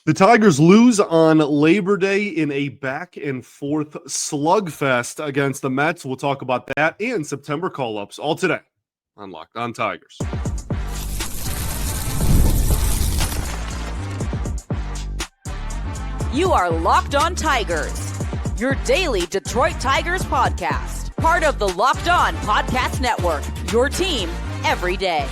The Tigers lose on Labor Day in a back-and-forth slugfest against the Mets. We'll talk about that and September call-ups all today on Locked On Tigers. You are Locked On Tigers, your daily Detroit Tigers podcast. Part of the Locked On Podcast Network, your team every day.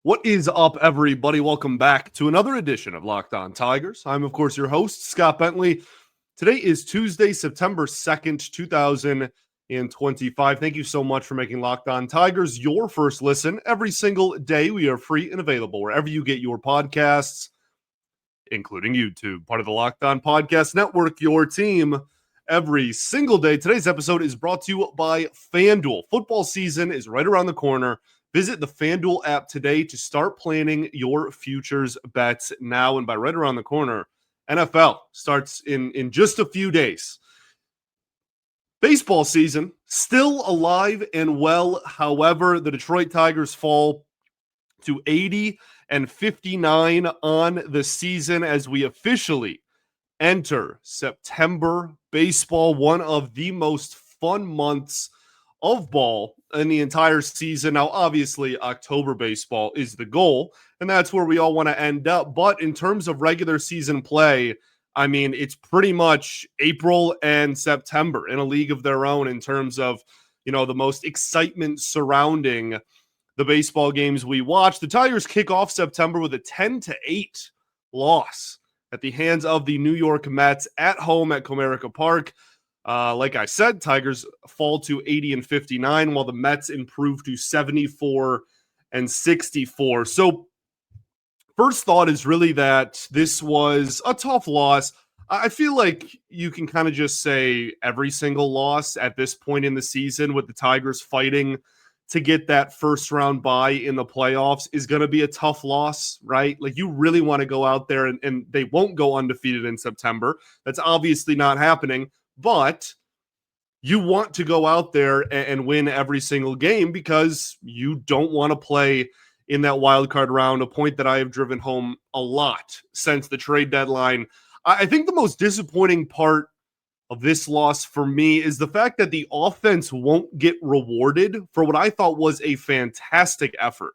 What is up, everybody? Welcome back to another edition of Locked On Tigers. I'm, of course, your host, Scott Bentley. Today is Tuesday, September 2nd, 2025. Thank you so much for making Locked On Tigers your first listen. Every single day, we are free and available wherever you get your podcasts, including YouTube, part of the Locked On Podcast Network, your team every single day. Today's episode is brought to you by FanDuel. Football season is right around the corner. Visit the FanDuel app today to start planning your futures bets now. And by right around the corner, NFL starts in just a few days. Baseball season still alive and well. However, the Detroit Tigers fall to 80-59 on the season as we officially enter September baseball, one of the most fun months of ball in the entire season. Now, obviously, October baseball is the goal, and that's where we all want to end up. But in terms of regular season play, I mean, it's pretty much April and September in a league of their own in terms of, the most excitement surrounding the baseball games we watch. The Tigers kick off September with a 10-8 loss at the hands of the New York Mets at home at Comerica Park. Like I said, Tigers fall to 80-59, while the Mets improve to 74-64. So first thought is really that this was a tough loss. I feel like you can kind of just say every single loss at this point in the season with the Tigers fighting to get that first round bye in the playoffs is going to be a tough loss, right? Like, you really want to go out there and they won't go undefeated in September. That's obviously not happening. But you want to go out there and win every single game because you don't want to play in that wild card round, a point that I have driven home a lot since the trade deadline. I think the most disappointing part of this loss for me is the fact that the offense won't get rewarded for what I thought was a fantastic effort.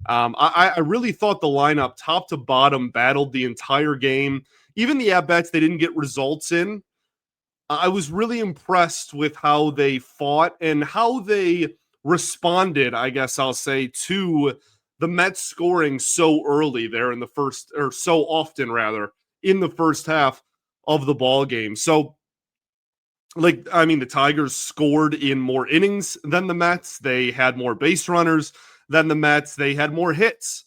I really thought the lineup, top to bottom, battled the entire game. Even the at-bats they didn't get results in, I was really impressed with how they fought and how they responded, I guess I'll say, to the Mets scoring so early there in the first, or so often rather, in the first half of the ball game. So, the Tigers scored in more innings than the Mets. They had more base runners than the Mets. They had more hits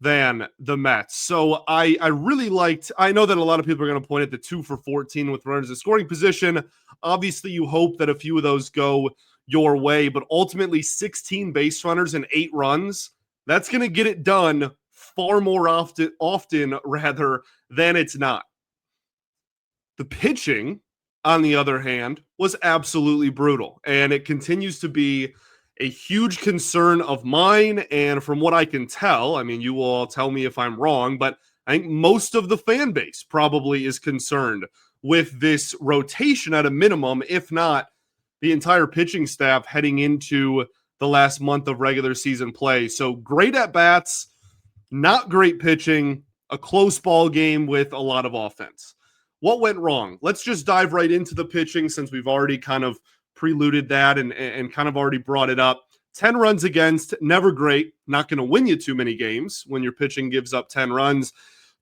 than the Mets. So I really liked, I know that a lot of people are going to point at the 2 for 14 with runners in scoring position. Obviously, you hope that a few of those go your way, but ultimately 16 base runners and 8 runs, that's going to get it done far more often rather than it's not. The pitching, on the other hand, was absolutely brutal, and it continues to be a huge concern of mine, and from what I can tell, I mean, you will all tell me if I'm wrong, but I think most of the fan base probably is concerned with this rotation at a minimum, if not the entire pitching staff heading into the last month of regular season play. So great at-bats, not great pitching, a close ball game with a lot of offense. What went wrong? Let's just dive right into the pitching since we've already kind of preluded that and kind of already brought it up. 10 runs against, never great. Not going to win you too many games when your pitching gives up 10 runs.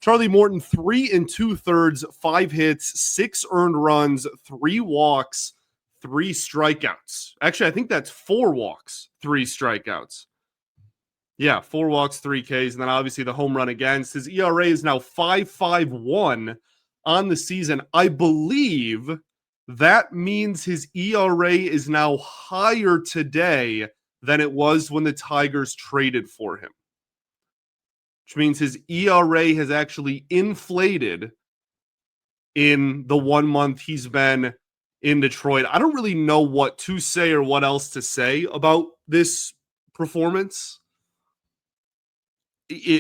Charlie Morton, 3 2/3, 5 hits, 6 earned runs, 3 walks, 3 strikeouts. Actually, I think that's 4 walks, 3 strikeouts. Yeah, 4 walks, 3 Ks, and then obviously the home run against. His ERA is now 5.51 on the season. I believe that means his ERA is now higher today than it was when the Tigers traded for him, which means his ERA has actually inflated in the 1 month he's been in Detroit. I don't really know what to say or what else to say about this performance.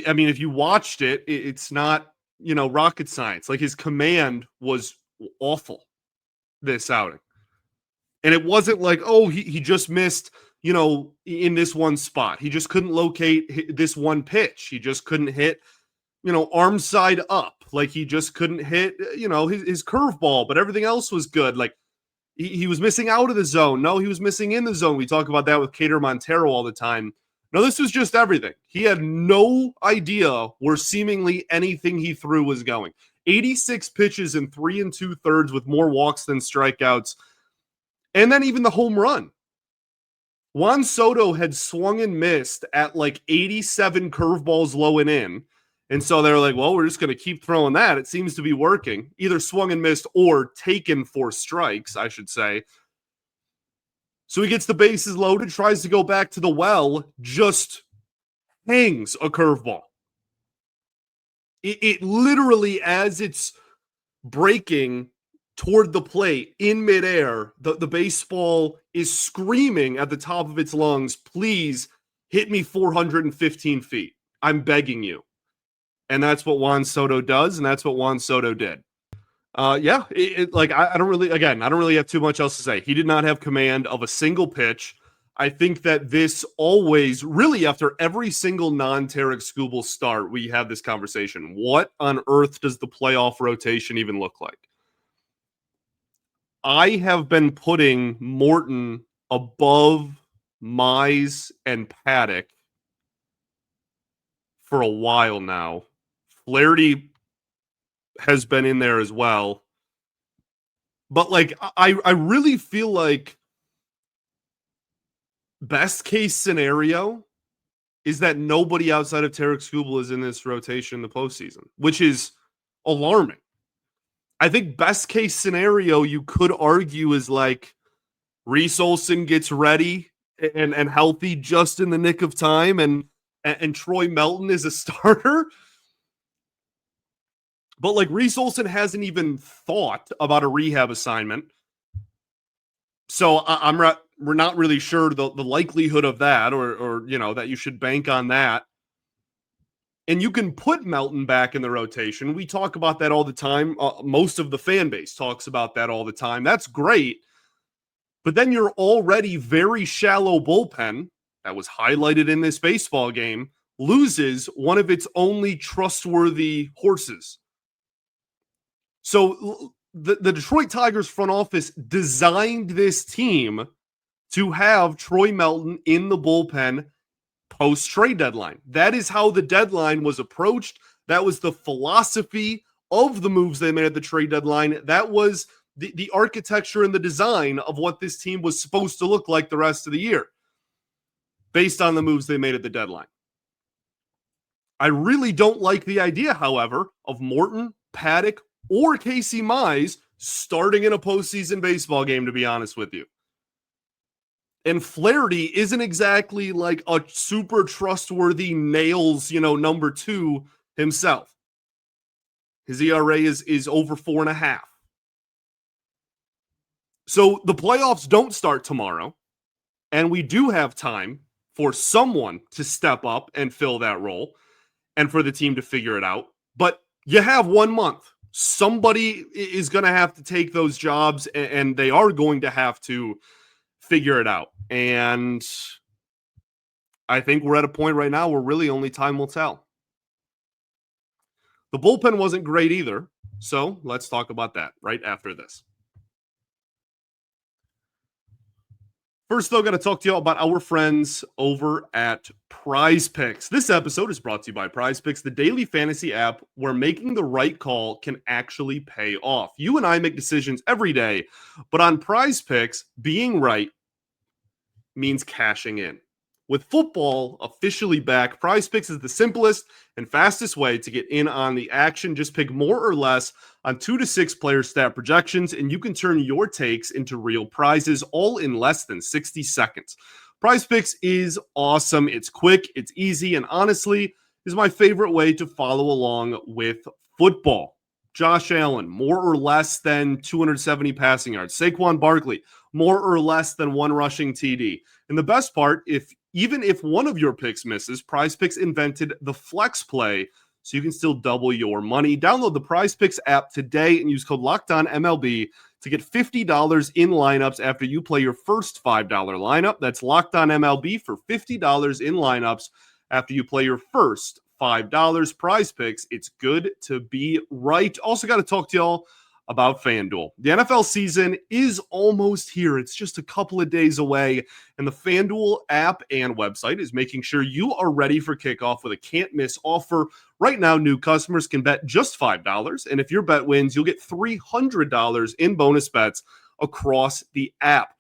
I mean, if you watched it, it's not, rocket science. Like, his command was awful this outing. And it wasn't like, oh, he just missed, in this one spot. He just couldn't locate this one pitch. He just couldn't hit, arm side up. Like, he just couldn't hit, his curveball, but everything else was good. Like, he was missing out of the zone. No, he was missing in the zone. We talk about that with Cater Montero all the time. No, this was just everything. He had no idea where seemingly anything he threw was going. 86 pitches in 3 2/3 with more walks than strikeouts. And then even the home run. Juan Soto had swung and missed at like 87 curveballs low and in. And so they're like, well, we're just going to keep throwing that. It seems to be working. Either swung and missed or taken for strikes, I should say. So he gets the bases loaded, tries to go back to the well, just hangs a curveball. It literally, as it's breaking toward the plate in midair, the baseball is screaming at the top of its lungs, please hit me 415 feet. I'm begging you. And that's what Juan Soto does, and that's what Juan Soto did. I don't really have too much else to say. He did not have command of a single pitch. I think that this always, really after every single non-Tarek Skubal start, we have this conversation. What on earth does the playoff rotation even look like? I have been putting Morton above Mize and Paddock for a while now. Flaherty has been in there as well. But like, I really feel like best case scenario is that nobody outside of Tarek Skubal is in this rotation in the postseason, which is alarming. I think best case scenario you could argue is like Reese Olson gets ready and healthy just in the nick of time, and Troy Melton is a starter. But like, Reese Olson hasn't even thought about a rehab assignment. So we're not really sure the likelihood of that, or that you should bank on that. And you can put Melton back in the rotation. We talk about that all the time. Most of the fan base talks about that all the time. That's great. But then you're already very shallow bullpen that was highlighted in this baseball game loses one of its only trustworthy horses. So the Detroit Tigers front office designed this team to have Troy Melton in the bullpen post-trade deadline. That is how the deadline was approached. That was the philosophy of the moves they made at the trade deadline. That was the architecture and the design of what this team was supposed to look like the rest of the year, based on the moves they made at the deadline. I really don't like the idea, however, of Morton, Paddock, or Casey Mize starting in a postseason baseball game, to be honest with you. And Flaherty isn't exactly like a super trustworthy nails, number 2 himself. His ERA is over 4.5. So the playoffs don't start tomorrow, and we do have time for someone to step up and fill that role and for the team to figure it out. But you have 1 month. Somebody is going to have to take those jobs, and they are going to have to figure it out. And I think we're at a point right now where really only time will tell. The bullpen wasn't great either, so let's talk about that right after this. First, though, got to talk to you all about our friends over at Prize Picks. This episode is brought to you by Prize Picks, the daily fantasy app where making the right call can actually pay off. You and I make decisions every day, but on Prize Picks, being right means cashing in. With football officially back, Prize Picks is the simplest and fastest way to get in on the action. Just pick more or less on 2 to 6 player stat projections, and you can turn your takes into real prizes all in less than 60 seconds. Prize Picks is awesome. It's quick, it's easy, and honestly is my favorite way to follow along with football. Josh Allen, more or less than 270 passing yards. Saquon Barkley, more or less than 1 rushing TD. And the best part, if Even if one of your picks misses, Prize Picks invented the flex play, so you can still double your money. Download the Prize Picks app today and use code LOCKEDONMLB to get $50 in lineups after you play your first $5 lineup. That's LOCKEDONMLB for $50 in lineups after you play your first $5. Prize Picks, it's good to be right. Also got to talk to y'all about FanDuel. The NFL season is almost here. It's just a couple of days away, and the FanDuel app and website is making sure you are ready for kickoff with a can't-miss offer. Right now, new customers can bet just $5, and if your bet wins, you'll get $300 in bonus bets across the app.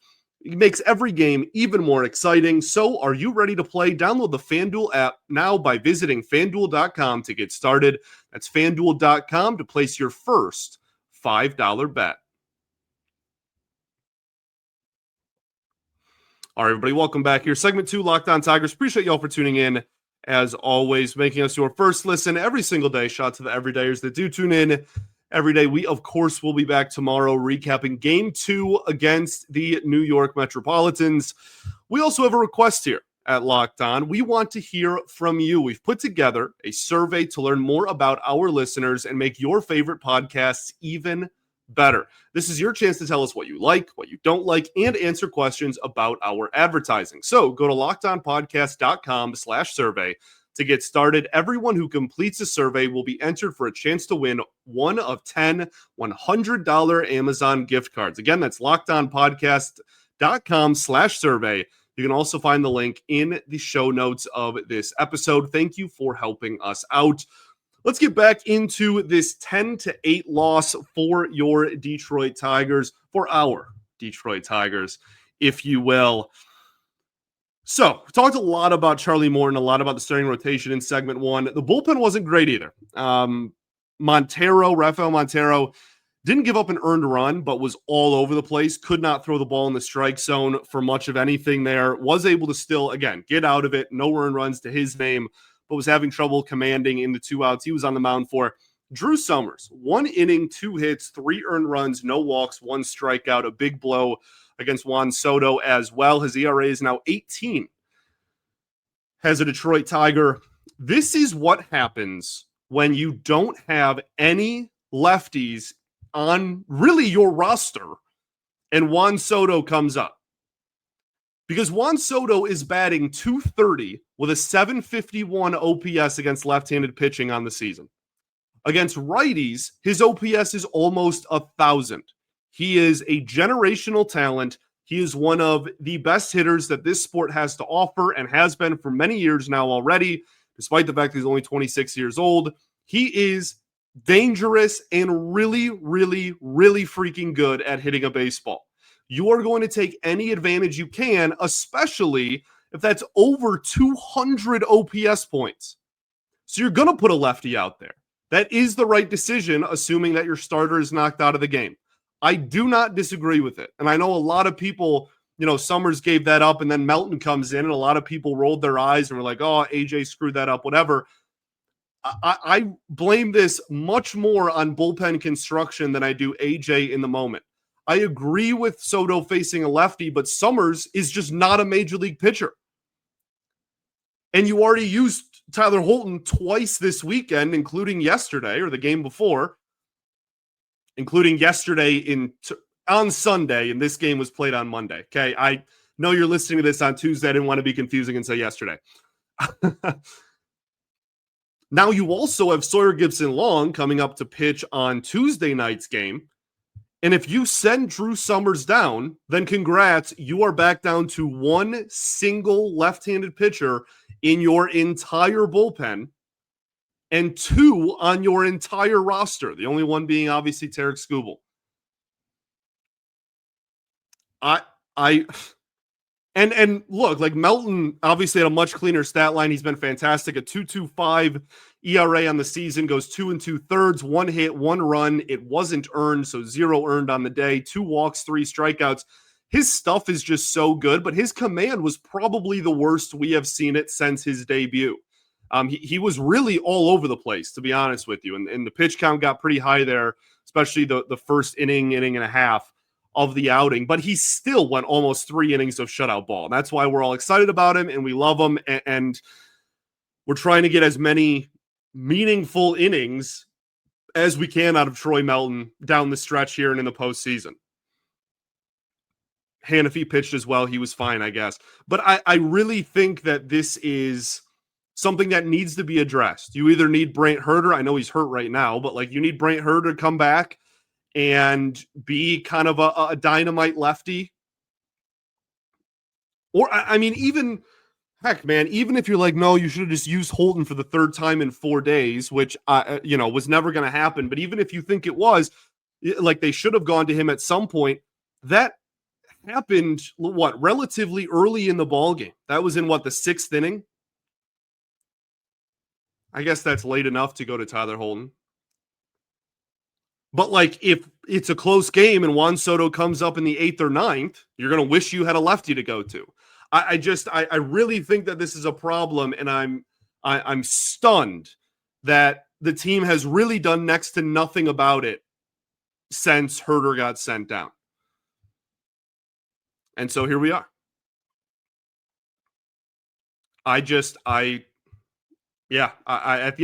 It makes every game even more exciting. So are you ready to play? Download the FanDuel app now by visiting FanDuel.com to get started. That's FanDuel.com to place your first $5 bet. All right, everybody, welcome back here. Segment 2, Locked On Tigers. Appreciate y'all for tuning in, as always, making us your first listen every single day. Shout out to the everydayers that do tune in every day. We, of course, will be back tomorrow recapping Game 2 against the New York Metropolitans. We also have a request here at Locked On. We want to hear from you. We've put together a survey to learn more about our listeners and make your favorite podcasts even better. This is your chance to tell us what you like, what you don't like, and answer questions about our advertising. So go to lockedonpodcast.com/survey to get started. Everyone who completes a survey will be entered for a chance to win one of 10 $100 Amazon gift cards. Again, that's lockedonpodcast.com/survey. You can also find the link in the show notes of this episode. Thank you for helping us out. Let's get back into this 10-8 loss for your Detroit Tigers, for our Detroit Tigers, if you will. So, we talked a lot about Charlie Morton, a lot about the starting rotation in segment 1. The bullpen wasn't great either. Rafael Montero, didn't give up an earned run, but was all over the place. Could not throw the ball in the strike zone for much of anything there. Was able to still, again, get out of it. No earned runs to his name, but was having trouble commanding in the 2 outs he was on the mound for. Drew Summers, 1 inning, 2 hits, 3 earned runs, no walks, 1 strikeout, a big blow against Juan Soto as well. His ERA is now 18 as a Detroit Tiger. This is what happens when you don't have any lefties on really your roster and Juan Soto comes up. Because Juan Soto is batting .230 with a .751 OPS against left-handed pitching on the season. Against righties, his OPS is almost 1,000. He is a generational talent. He is one of the best hitters that this sport has to offer and has been for many years now already, despite the fact that he's only 26 years old. He is dangerous and really, really, really freaking good at hitting a baseball. You are going to take any advantage you can, especially if that's over 200 OPS points. So you're going to put a lefty out there. That is the right decision, assuming that your starter is knocked out of the game. I do not disagree with it. And I know a lot of people, Summers gave that up and then Melton comes in and a lot of people rolled their eyes and were like, oh, AJ screwed that up, whatever. I blame this much more on bullpen construction than I do AJ in the moment. I agree with Soto facing a lefty, but Summers is just not a major league pitcher. And you already used Tyler Holton twice this weekend, including yesterday or the game before, including yesterday on Sunday, and this game was played on Monday. Okay, I know you're listening to this on Tuesday. I didn't want to be confusing and say yesterday. Now you also have Sawyer Gibson-Long coming up to pitch on Tuesday night's game. And if you send Drew Summers down, then congrats, you are back down to 1 single left-handed pitcher in your entire bullpen and 2 on your entire roster, the only one being obviously Tarek Skubal. And look, like Melton obviously had a much cleaner stat line. He's been fantastic. A 2.25 ERA on the season, goes 2 2/3, 1 hit, 1 run. It wasn't earned, so 0 earned on the day. 2 walks, 3 strikeouts. His stuff is just so good, but his command was probably the worst we have seen it since his debut. He was really all over the place, to be honest with you. And the pitch count got pretty high there, especially the first inning and a half. of the outing, but he still went almost 3 innings of shutout ball. And that's why we're all excited about him and we love him. And we're trying to get as many meaningful innings as we can out of Troy Melton down the stretch here and in the postseason. Hannafy pitched as well. He was fine, I guess. But I really think that this is something that needs to be addressed. You either need Brant Herter. I know he's hurt right now, but like you need Brant Herter to come back and be kind of a dynamite lefty. Or, I mean, even, heck, man, even if you're like, no, you should have just used Holton for the 3rd time in 4 days, which, was never going to happen. But even if you think it was, like they should have gone to him at some point, that happened, relatively early in the ball game. That was in, the 6th inning? I guess that's late enough to go to Tyler Holton. But, like, if it's a close game and Juan Soto comes up in the 8th or 9th, you're going to wish you had a lefty to go to. I really think that this is a problem, and I'm stunned that the team has really done next to nothing about it since Herter got sent down. And so here we are. At the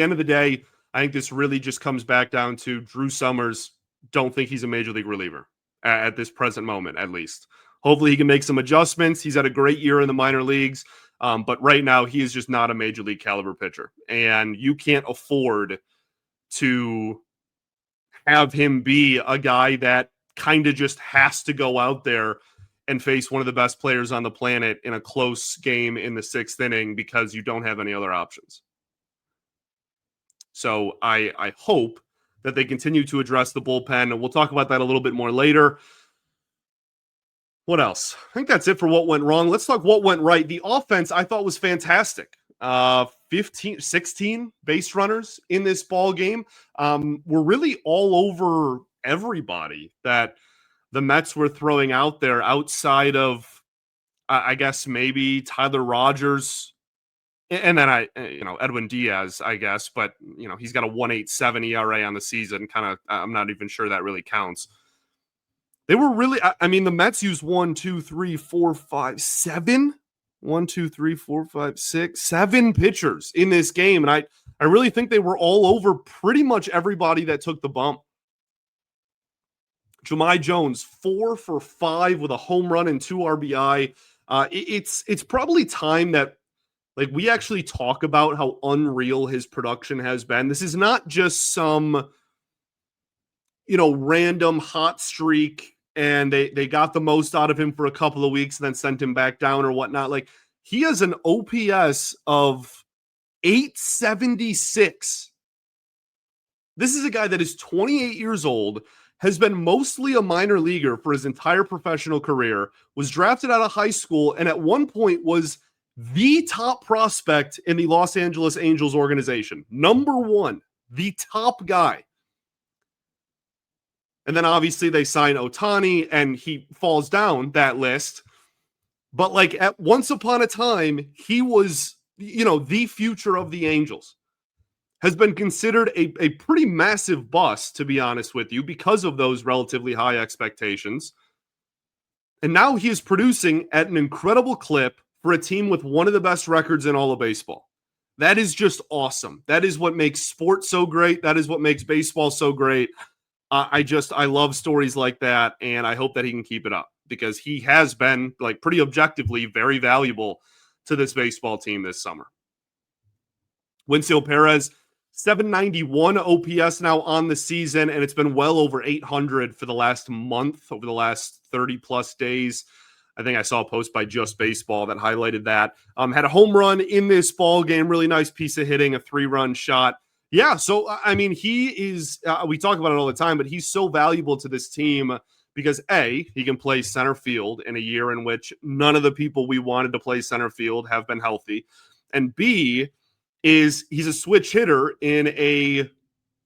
end of the day, I think this really just comes back down to Drew Summers. Don't think he's a major league reliever at this present moment, at least. Hopefully he can make some adjustments. He's had a great year in the minor leagues, but right now he is just not a major league caliber pitcher. And you can't afford to have him be a guy that kind of just has to go out there and face one of the best players on the planet in a close game in the 6th inning because you don't have any other options. So I hope that they continue to address the bullpen, and we'll talk about that a little bit more later. What else? I think that's it for what went wrong. Let's talk what went right. The offense I thought was fantastic. 16 base runners in this ball game. We're really all over everybody that the Mets were throwing out there outside of, I guess, maybe Tyler Rogers. And then Edwin Diaz, I guess, but he's got a 1.87 ERA on the season. I'm not even sure that really counts. They were really, the Mets used 7 pitchers in this game. And I really think they were all over pretty much everybody that took the bump. Jahmai Jones, 4 for 5 with a home run and 2 RBI. It's probably time that we actually talk about how unreal his production has been. This is not just some, random hot streak and they got the most out of him for a couple of weeks and then sent him back down or whatnot. He has an OPS of 876. This is a guy that is 28 years old, has been mostly a minor leaguer for his entire professional career, was drafted out of high school, and at one point was the top prospect in the Los Angeles Angels organization. Number 1, the top guy. And then obviously they sign Ohtani and he falls down that list. But at once upon a time, he was, the future of the Angels. Has been considered a pretty massive bust, to be honest with you, because of those relatively high expectations. And now he is producing at an incredible clip for a team with one of the best records in all of baseball. That is just awesome. That is what makes sports so great. That is what makes baseball so great. I love stories like that, and I hope that he can keep it up because he has been, pretty objectively very valuable to this baseball team this summer. Wincio Perez, 791 OPS now on the season, and it's been well over 800 for the last month, over the last 30-plus days. I think I saw a post by Just Baseball that highlighted that. Had a home run in this ball game, really nice piece of hitting, a 3-run shot. Yeah, so, he is, we talk about it all the time, but he's so valuable to this team because, A, he can play center field in a year in which none of the people we wanted to play center field have been healthy. And B, he's a switch hitter in a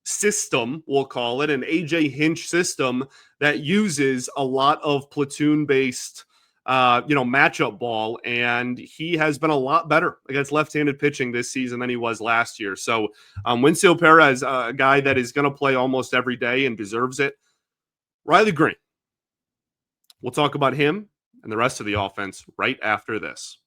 system, we'll call it, an A.J. Hinch system that uses a lot of platoon-based matchup ball, and he has been a lot better against left-handed pitching this season than he was last year. So Wincio Perez, a guy that is going to play almost every day and deserves it. Riley Greene. We'll talk about him and the rest of the offense right after this.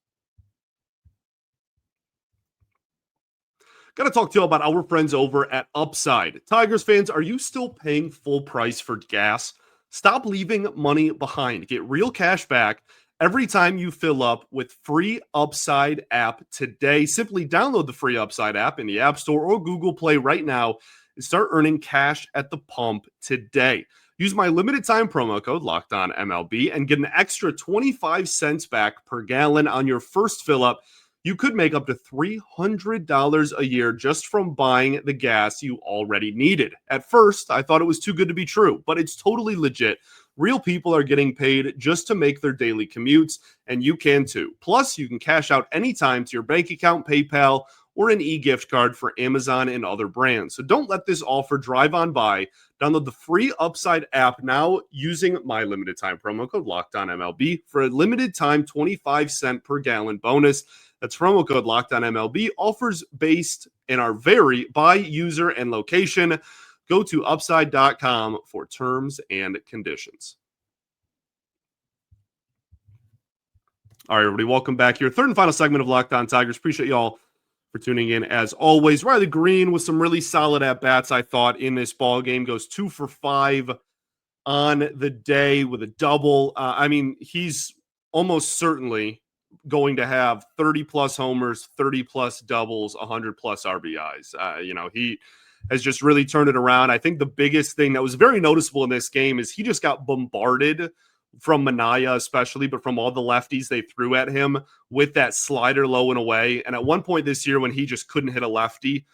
Got to talk to you about our friends over at Upside. Tigers fans, are you still paying full price for gas? Stop leaving money behind. Get real cash back every time you fill up with free Upside app today. Simply download the free Upside app in the App Store or Google Play right now and start earning cash at the pump today. Use my limited time promo code LOCKEDONMLB and get an extra 25 cents back per gallon on your first fill up. You could make up to $300 a year just from buying the gas you already needed. At first, I thought it was too good to be true, but it's totally legit. Real people are getting paid just to make their daily commutes, and you can too. Plus, you can cash out anytime to your bank account, PayPal, or an e-gift card for Amazon and other brands. So don't let this offer drive on by. Download the free Upside app now using my limited time promo code LOCKEDONMLB for a limited time 25 cent per gallon bonus. That's promo code LOCKEDONMLB. Offers based and are vary by user and location. Go to upside.com for terms and conditions. All right, everybody, welcome back here. Third and final segment of Locked On Tigers. Appreciate y'all for tuning in as always. Riley Greene with some really solid at-bats, I thought, in this ball game. Goes 2 for 5 on the day with a double. He's almost certainly going to have 30-plus homers, 30-plus doubles, 100-plus RBIs. He has just really turned it around. I think the biggest thing that was very noticeable in this game is he just got bombarded from Minaya especially, but from all the lefties they threw at him with that slider low and away. And at one point this year when he just couldn't hit a lefty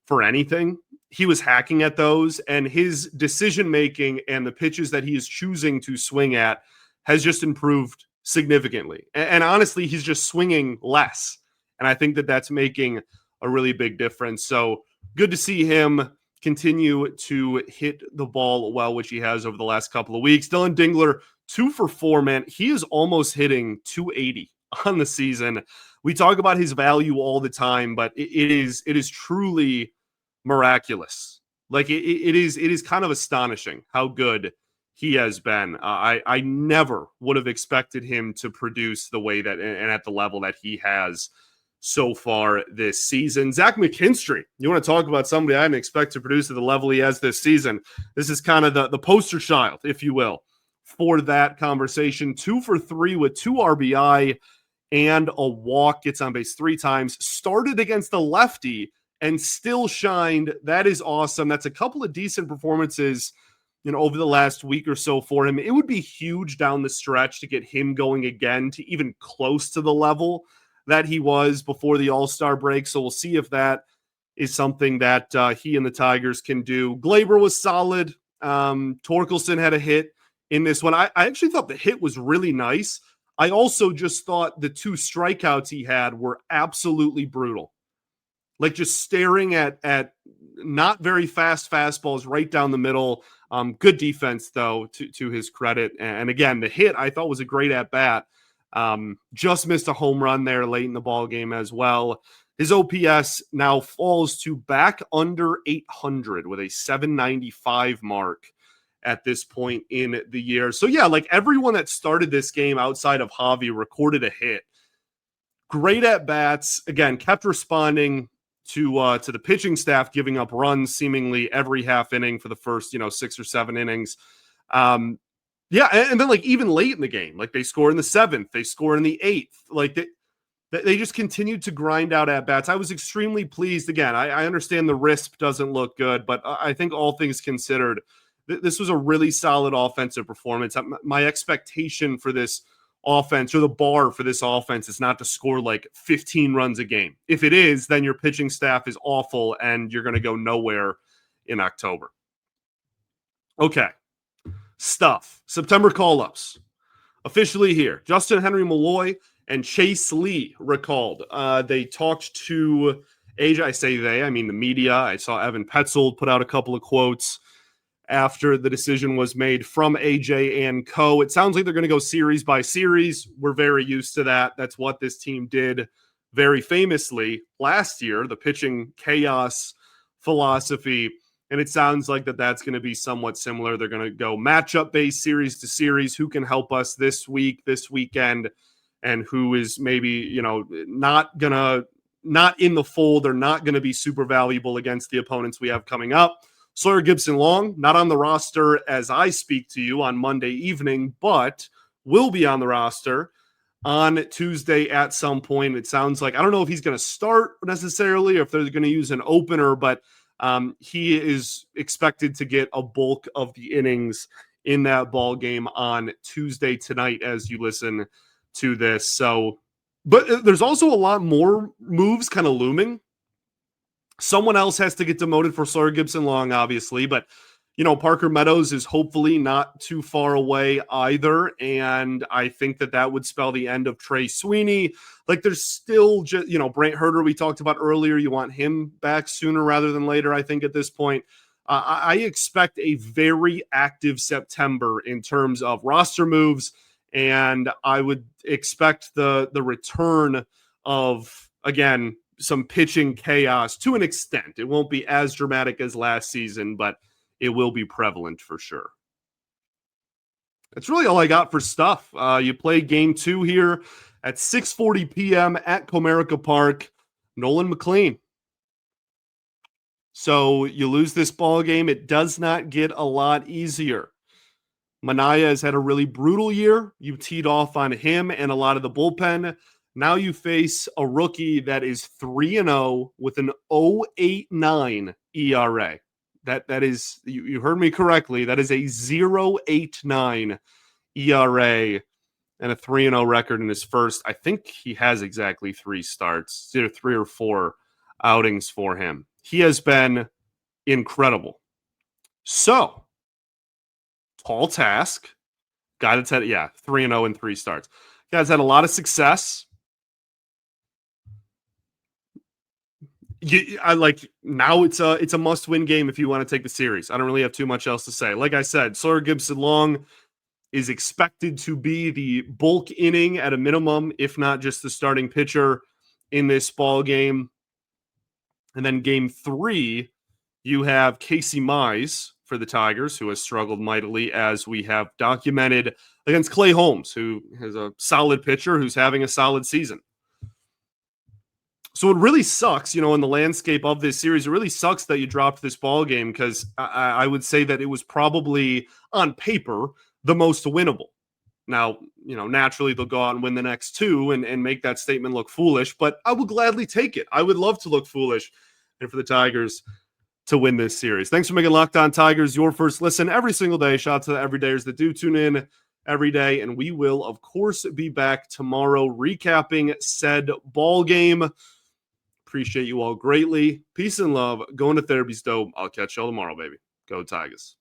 for anything, he was hacking at those, and his decision-making and the pitches that he is choosing to swing at has just improved significantly. And honestly, he's just swinging less. And I think that that's making a really big difference. So good to see him continue to hit the ball well, which he has over the last couple of weeks. Dylan Dingler, 2 for 4, man. He is almost hitting 280 on the season. We talk about his value all the time, but it is truly miraculous. Like it is kind of astonishing how good he has been. I never would have expected him to produce the way that and at the level that he has so far this season. Zach McKinstry, you want to talk about somebody I didn't expect to produce at the level he has this season. This is kind of the poster child, if you will, for that conversation. 2 for 3 with 2 RBI and a walk. Gets on base 3 times. Started against the lefty and still shined. That is awesome. That's a couple of decent performances, over the last week or so for him. It would be huge down the stretch to get him going again to even close to the level that he was before the All-Star break. So we'll see if that is something that he and the Tigers can do. Glaber was solid. Torkelson had a hit in this one. I actually thought the hit was really nice. I also just thought the 2 strikeouts he had were absolutely brutal. Like just staring at not very fast fastballs right down the middle. Good defense, though, to his credit. And again, the hit I thought was a great at-bat. Just missed a home run there late in the ball game as well. His OPS now falls to back under 800 with a 795 mark at this point in the year. So yeah, like everyone that started this game outside of Javi recorded a hit. Great at bats. Again, kept responding to the pitching staff, giving up runs seemingly every half inning for the first 6 or 7 innings. Yeah, and then like even late in the game, like they score in the 7th, they score in the 8th. Like they just continued to grind out at bats. I was extremely pleased. Again, I understand the RISP doesn't look good, but I think all things considered, this was a really solid offensive performance. My expectation for this offense, or the bar for this offense, is not to score like 15 runs a game. If it is, then your pitching staff is awful and you're going to go nowhere in October. Okay. Stuff. September call-ups. Officially here. Justin Henry Malloy and Chase Lee recalled. They talked to AJ. I say they, I mean the media. I saw Evan Petzold put out a couple of quotes after the decision was made from AJ and co. It sounds like they're going to go series by series. We're very used to that. That's what this team did very famously last year, the pitching chaos philosophy. And it sounds like that's going to be somewhat similar. They're going to go matchup-based series to series. Who can help us this week, this weekend, and who is maybe, not in the fold or not going to be super valuable against the opponents we have coming up. Sawyer Gipson-Long, not on the roster as I speak to you on Monday evening, but will be on the roster on Tuesday at some point. It sounds like, I don't know if he's going to start necessarily or if they're going to use an opener, but he is expected to get a bulk of the innings in that ball game on Tuesday tonight as you listen to this. So, but there's also a lot more moves kind of looming. Someone else has to get demoted for Sawyer Gipson-Long, obviously, but Parker Meadows is hopefully not too far away either, and I think that would spell the end of Trey Sweeney. Like, there's still just, Brant Herter we talked about earlier. You want him back sooner rather than later, I think, at this point. I expect a very active September in terms of roster moves, and I would expect the return of, again, some pitching chaos to an extent. It won't be as dramatic as last season, but it will be prevalent for sure. That's really all I got for stuff. You play game 2 here at 6:40 p.m. at Comerica Park. Nolan McLean. So you lose this ball game. It does not get a lot easier. Manaya has had a really brutal year. You teed off on him and a lot of the bullpen. Now you face a rookie that is 3-0 with an 0.89 ERA. That is, you heard me correctly. That is a 0.89 ERA and a 3-0 record in his first. I think he has exactly 3 starts, either 3 or 4 outings for him. He has been incredible. So, tall task. Guy that's had 3-0 and 3 starts. Guy's had a lot of success. Now it's a must-win game if you want to take the series. I don't really have too much else to say. Like I said, Sawyer Gipson-Long is expected to be the bulk inning at a minimum, if not just the starting pitcher in this ball game. And then game 3, you have Casey Mize for the Tigers, who has struggled mightily, as we have documented, against Clay Holmes, who is a solid pitcher who's having a solid season. So it really sucks, in the landscape of this series. It really sucks that you dropped this ball game, because I would say that it was probably, on paper, the most winnable. Now, naturally they'll go out and win the next 2 and make that statement look foolish, but I would gladly take it. I would love to look foolish and for the Tigers to win this series. Thanks for making Locked On Tigers your first listen every single day. Shout out to the everydayers that do tune in every day, and we will, of course, be back tomorrow recapping said ball game. Appreciate you all greatly. Peace and love. Going to therapy's dope. I'll catch y'all tomorrow, baby. Go Tigers.